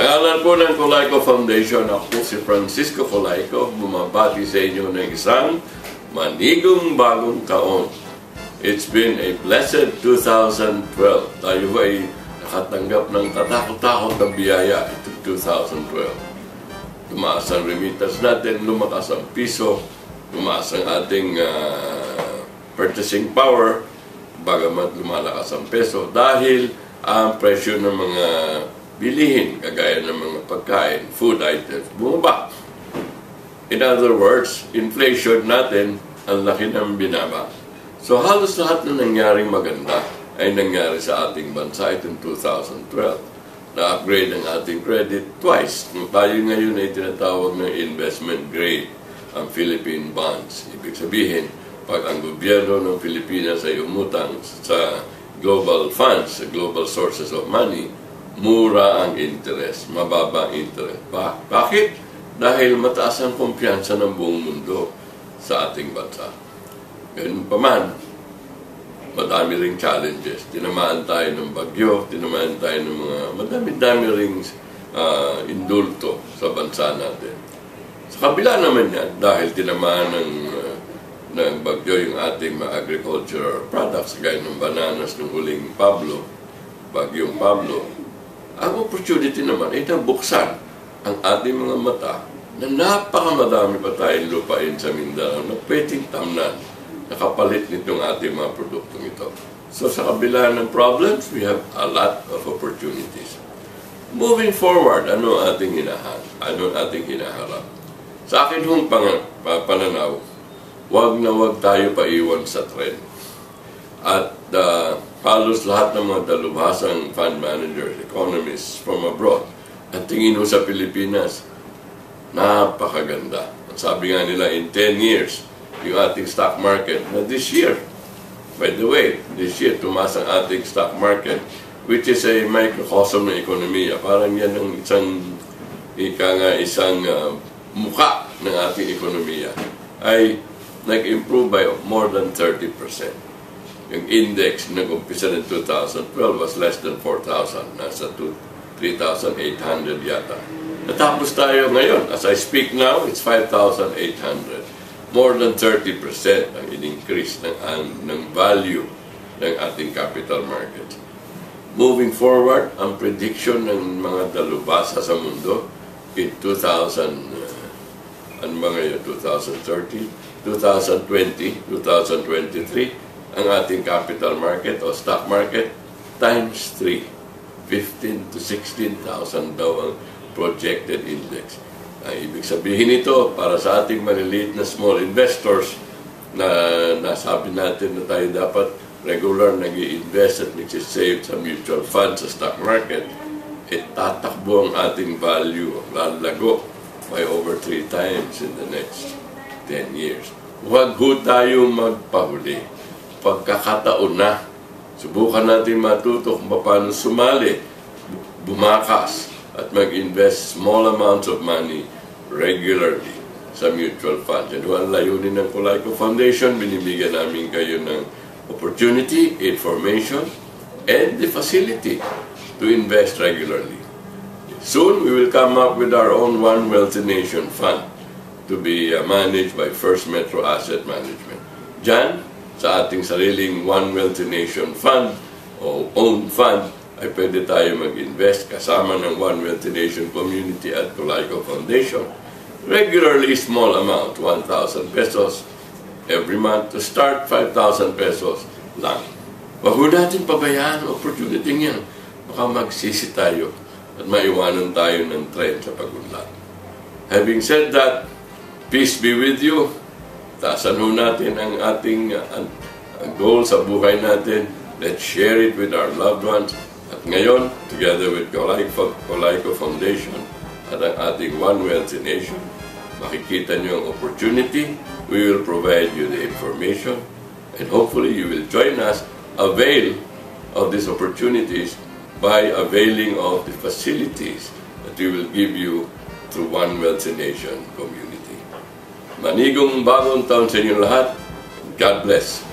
Pangalan po ng Colaico Foundation, ako si Francisco Colaico, bumabati sa inyo ng isang manigong bagong taon. It's been a blessed 2012. Tayo ay nakatanggap ng katakot-takot na biyaya itong 2012. Tumaas ang remittance natin, lumakas ang piso, tumaas ang ating purchasing power, bagamat lumalakas ang peso dahil ang presyo ng mga bilihin, kagaya ng mga pagkain, food items, bumaba. In other words, inflation natin, ang laki ng binaba. So halos lahat na nangyaring maganda ay nangyari sa ating bansa itong 2012. Na-upgrade ang ating credit twice. Tayo ngayon ay tinatawag ng investment grade, ang Philippine bonds. Ibig sabihin, pag ang gobyerno ng Pilipinas ay umutang sa global funds, sa global sources of money, mura ang interest, mababa ang interest. Bakit? Dahil mataas ang kumpiyansa ng buong mundo sa ating bansa. Ganun pa man, madami ring challenges. Tinamaan tayo ng bagyo, tinamaan tayo ng mga madami-dami ring indulto sa bansa natin. Sa kabila naman yan, dahil tinamaan ng bagyo yung ating mga agricultural products, gaya ng bananas ng huling bagyong Pablo, ang opportunity naman ay nabuksan ang ating mga mata na napakamadami pa tayong lupain sa Mindanao na pwedeng tamnan na kapalit nitong ating mga produktong ito. So sa kabila ng problems, we have a lot of opportunities. Moving forward, ano ating hinaharap? Sa akin hong pananaw, wag na wag tayo paiwan sa trend. At halos lahat ng mga dalubhasang fund managers, economists from abroad, at tingin ho sa Pilipinas, napakaganda. At sabi nga nila, in 10 years, yung ating stock market, na this year, by the way, this year, tumaas ang ating stock market, which is a microcosm ng ekonomiya. Parang yan ang isang mukha ng ating ekonomiya, ay nag-improve by more than 30%. Yung index na nag-umpisa ng 2012 was less than 4,000. Nasa 3,800 yata. Natapos tayo ngayon. As I speak now, it's 5,800. More than 30% ang in-increase ng value ng ating capital market. Moving forward, ang prediction ng mga dalubhasa sa mundo in 2030, 2020, 2023, ang ating capital market o stock market times 3. 15 to 16,000 daw ang projected index. Ang ibig sabihin ito, para sa ating maliliit na small investors na nasabi natin na tayo dapat regular nag-i-invest at nag-save sa mutual funds sa stock market, tatakbo ang ating value, lalago by over 3 times in the next 10 years. Huwag ho tayo magpahuli. Pagkakataon na, subukan natin matuto kung paano sumali, bumakas, at mag-invest small amounts of money regularly sa mutual funds. And ang layunin ng Colaico Foundation, binibigyan namin kayo ng opportunity, information, and the facility to invest regularly. Soon, we will come up with our own One Wealthy Nation Fund to be managed by First Metro Asset Management. Diyan, sa ating sariling One Wealthy Nation Fund o own fund, ay pwede tayo mag-invest kasama ng One Wealthy Nation Community at Colaico Foundation. Regularly small amount, 1,000 pesos every month. To start, 5,000 pesos lang. Wag ho natin pabayaan ang opportunity niyan. Baka magsisi tayo at maiwanan tayo ng trend sa pagunlad. Having said that, peace be with you. Taasan ho natin ang ating goal sa buhay natin. Let's share it with our loved ones. At ngayon, together with Colaico Foundation at ang ating One Wealthy Nation, makikita nyo ang opportunity. We will provide you the information. And hopefully, you will join us, avail of these opportunities by availing of the facilities that we will give you through One Wealthy Nation community. Manigong bagong taon sa inyo lahat. God bless.